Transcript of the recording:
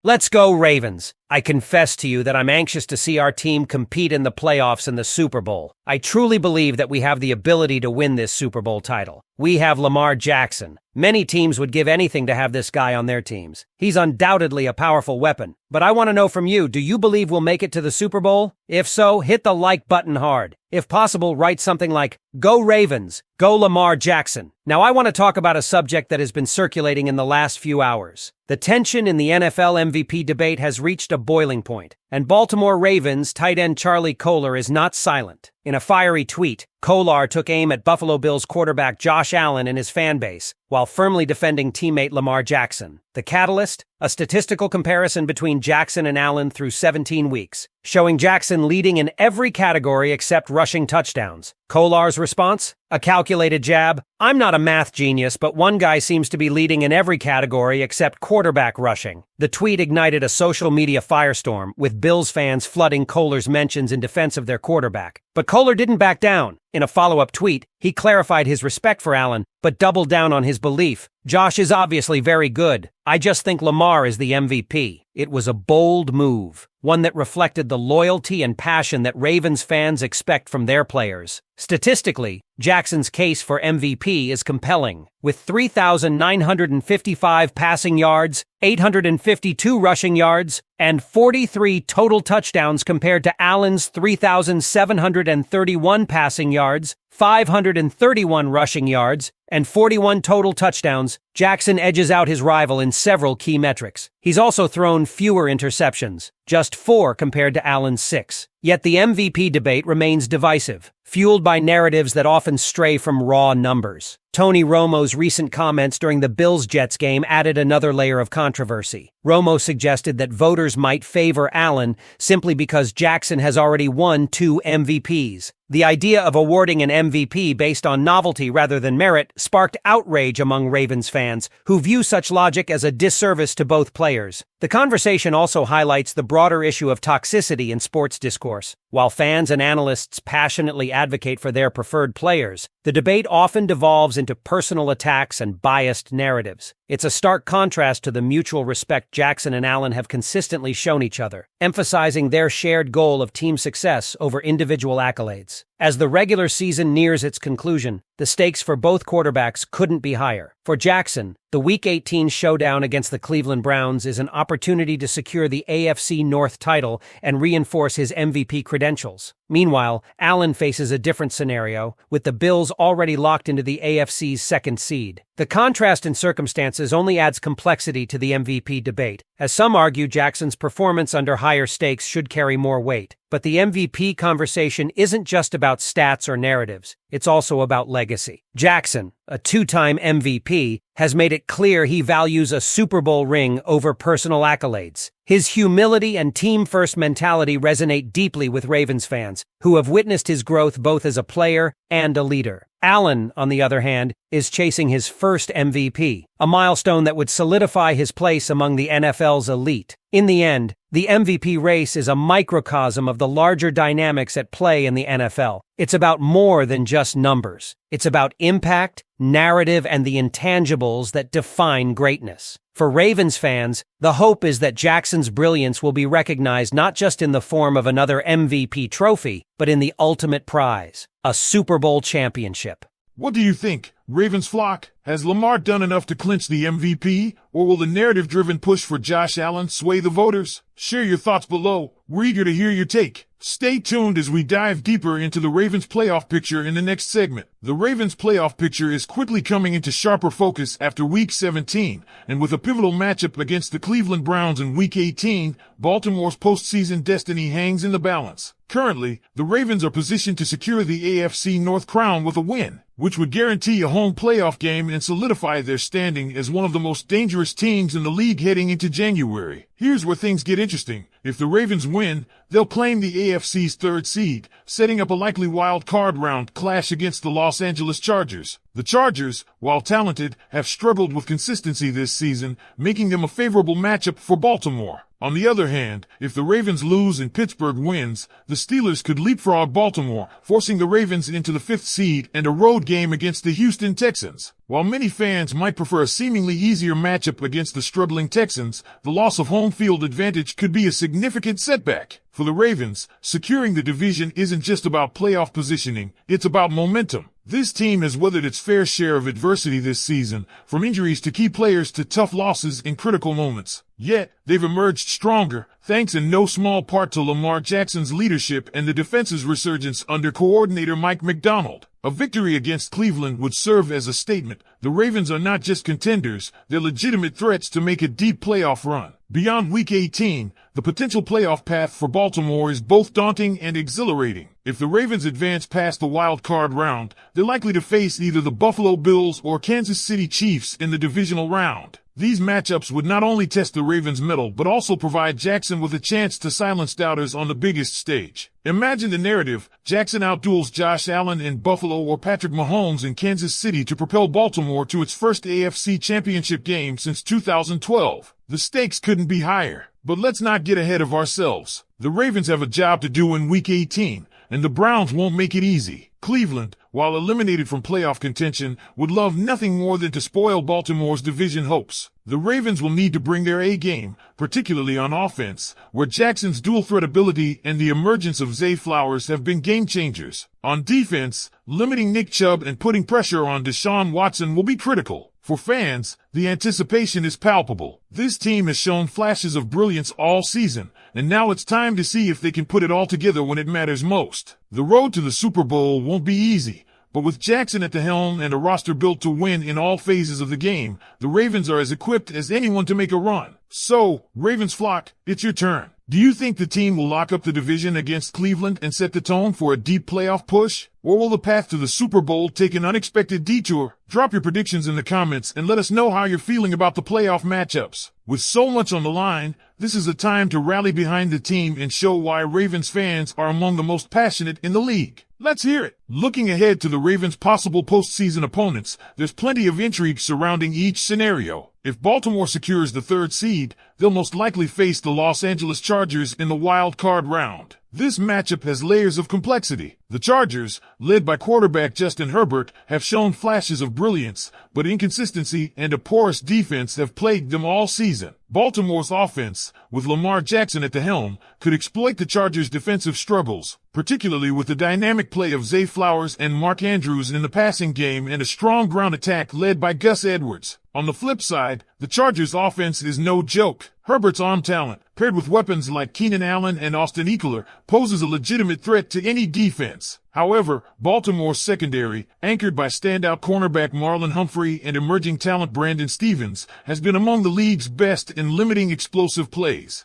Let's go, Ravens. I confess to you that I'm anxious to see our team compete in the playoffs and the Super Bowl. I truly believe that we have the ability to win this Super Bowl title. We have Lamar Jackson. Many teams would give anything to have this guy on their teams. He's undoubtedly a powerful weapon. But I want to know from you, do you believe we'll make it to the Super Bowl? If so, hit the like button hard. If possible, write something like, "Go Ravens, go Lamar Jackson." Now I want to talk about a subject that has been circulating in the last few hours. The tension in the NFL MVP debate has reached a boiling point, and Baltimore Ravens tight end Charlie Kolar is not silent. In a fiery tweet, Kolar took aim at Buffalo Bills quarterback Josh Allen and his fan base, while firmly defending teammate Lamar Jackson. The catalyst? A statistical comparison between Jackson and Allen through 17 weeks, showing Jackson leading in every category except rushing touchdowns. Kolar's response? A calculated jab. "I'm not a math genius, but one guy seems to be leading in every category except quarterback rushing." The tweet ignited a social media firestorm, with Bills fans flooding Kolar's mentions in defense of their quarterback. But Kolar didn't back down. In a follow-up tweet, he clarified his respect for Allen, but doubled down on his belief. "Josh is obviously very good. I just think Lamar is the MVP." It was a bold move, one that reflected the loyalty and passion that Ravens fans expect from their players. Statistically, Jackson's case for MVP is compelling, with 3,955 passing yards, 852 rushing yards, and 43 total touchdowns compared to Allen's 3,731 passing yards, 531 rushing yards, and 41 total touchdowns. Jackson edges out his rival in several key metrics. He's also thrown fewer interceptions, just 4 compared to Allen's 6. Yet the MVP debate remains divisive, fueled by narratives that often stray from raw numbers. Tony Romo's recent comments during the Bills-Jets game added another layer of controversy. Romo suggested that voters might favor Allen simply because Jackson has already won 2 MVPs. The idea of awarding an MVP based on novelty rather than merit sparked outrage among Ravens fans, who view such logic as a disservice to both players. The conversation also highlights the broader issue of toxicity in sports discourse. While fans and analysts passionately advocate for their preferred players, the debate often devolves into personal attacks and biased narratives. It's a stark contrast to the mutual respect Jackson and Allen have consistently shown each other, emphasizing their shared goal of team success over individual accolades. As the regular season nears its conclusion, the stakes for both quarterbacks couldn't be higher. For Jackson, the Week 18 showdown against the Cleveland Browns is an opportunity to secure the AFC North title and reinforce his MVP credentials. Meanwhile, Allen faces a different scenario, with the Bills already locked into the AFC's second seed. The contrast in circumstances only adds complexity to the MVP debate, as some argue Jackson's performance under higher stakes should carry more weight. But the MVP conversation isn't just about stats or narratives, it's also about legacy. Jackson, a 2-time MVP, has made it clear he values a Super Bowl ring over personal accolades. His humility and team-first mentality resonate deeply with Ravens fans, who have witnessed his growth both as a player and a leader. Allen, on the other hand, is chasing his first MVP, a milestone that would solidify his place among the NFL's elite. In the end, the MVP race is a microcosm of the larger dynamics at play in the NFL. It's about more than just numbers. It's about impact, narrative, and the intangibles that define greatness. For Ravens fans, the hope is that Jackson's brilliance will be recognized not just in the form of another MVP trophy, but in the ultimate prize, a Super Bowl championship. What do you think, Ravens flock? Has Lamar done enough to clinch the MVP, or will the narrative-driven push for Josh Allen sway the voters? Share your thoughts below. We're eager to hear your take. Stay tuned as we dive deeper into the Ravens playoff picture in the next segment. The Ravens playoff picture is quickly coming into sharper focus after Week 17, and with a pivotal matchup against the Cleveland Browns in Week 18, Baltimore's postseason destiny hangs in the balance. Currently, the Ravens are positioned to secure the AFC North crown with a win, which would guarantee a home playoff game and solidify their standing as one of the most dangerous teams in the league heading into January. Here's where things get interesting. If the Ravens win, they'll claim the AFC's third seed, setting up a likely wild card round clash against the Los Angeles Chargers. The Chargers, while talented, have struggled with consistency this season, making them a favorable matchup for Baltimore. On the other hand, if the Ravens lose and Pittsburgh wins, the Steelers could leapfrog Baltimore, forcing the Ravens into the 5th seed and a road game against the Houston Texans. While many fans might prefer a seemingly easier matchup against the struggling Texans, the loss of home field advantage could be a significant setback. For the Ravens, securing the division isn't just about playoff positioning, it's about momentum. This team has weathered its fair share of adversity this season, from injuries to key players to tough losses in critical moments. Yet, they've emerged stronger, thanks in no small part to Lamar Jackson's leadership and the defense's resurgence under coordinator Mike Macdonald. A victory against Cleveland would serve as a statement. The Ravens are not just contenders, they're legitimate threats to make a deep playoff run. Beyond Week 18, the potential playoff path for Baltimore is both daunting and exhilarating. If the Ravens advance past the wild card round, they're likely to face either the Buffalo Bills or Kansas City Chiefs in the divisional round. These matchups would not only test the Ravens' mettle but also provide Jackson with a chance to silence doubters on the biggest stage. Imagine the narrative: Jackson outduels Josh Allen in Buffalo or Patrick Mahomes in Kansas City to propel Baltimore to its first AFC Championship game since 2012. The stakes couldn't be higher. But let's not get ahead of ourselves. The Ravens have a job to do in Week 18, and the Browns won't make it easy. Cleveland, while eliminated from playoff contention, would love nothing more than to spoil Baltimore's division hopes. The Ravens will need to bring their A-game, particularly on offense, where Jackson's dual-threat ability and the emergence of Zay Flowers have been game-changers. On defense, limiting Nick Chubb and putting pressure on Deshaun Watson will be critical. For fans, the anticipation is palpable. This team has shown flashes of brilliance all season, and now it's time to see if they can put it all together when it matters most. The road to the Super Bowl won't be easy, but with Jackson at the helm and a roster built to win in all phases of the game, the Ravens are as equipped as anyone to make a run. So, Ravens flock, it's your turn. Do you think the team will lock up the division against Cleveland and set the tone for a deep playoff push? Or will the path to the Super Bowl take an unexpected detour? Drop your predictions in the comments and let us know how you're feeling about the playoff matchups. With so much on the line, this is a time to rally behind the team and show why Ravens fans are among the most passionate in the league. Let's hear it. Looking ahead to the Ravens' possible postseason opponents, there's plenty of intrigue surrounding each scenario. If Baltimore secures the 3rd seed, they'll most likely face the Los Angeles Chargers in the wild card round. This matchup has layers of complexity. The Chargers, led by quarterback Justin Herbert, have shown flashes of brilliance, but inconsistency and a porous defense have plagued them all season. Baltimore's offense, with Lamar Jackson at the helm, could exploit the Chargers' defensive struggles, particularly with the dynamic play of Zay Flowers and Mark Andrews in the passing game and a strong ground attack led by Gus Edwards. On the flip side, the Chargers' offense is no joke. Herbert's arm talent, paired with weapons like Keenan Allen and Austin Eckler, poses a legitimate threat to any defense. However, Baltimore's secondary, anchored by standout cornerback Marlon Humphrey and emerging talent Brandon Stevens, has been among the league's best in limiting explosive plays.